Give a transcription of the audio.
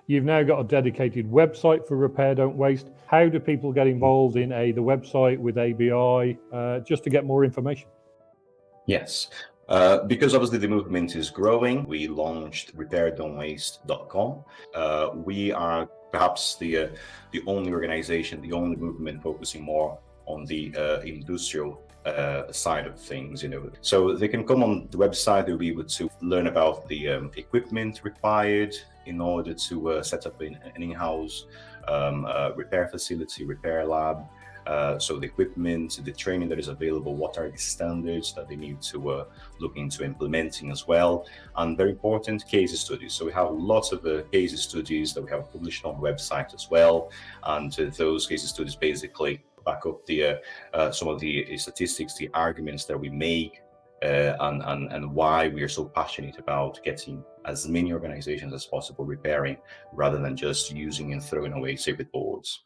You've now got a dedicated website for Repair Don't Waste. How do people get involved in the website with ABI just to get more information? Yes, because obviously the movement is growing, we launched repairdontwaste.com. We are perhaps the only organization, the only movement focusing more on the industrial side of things, So they can come on the website, they'll be able to learn about the equipment required in order to set up an in-house repair facility, repair lab. So the equipment, the training that is available, what are the standards that they need to look into implementing as well, and very important, case studies. So we have lots of case studies that we have published on the website as well, and those case studies basically back up the some of the statistics, the arguments that we make, and why we are so passionate about getting as many organizations as possible repairing rather than just using and throwing away circuit boards.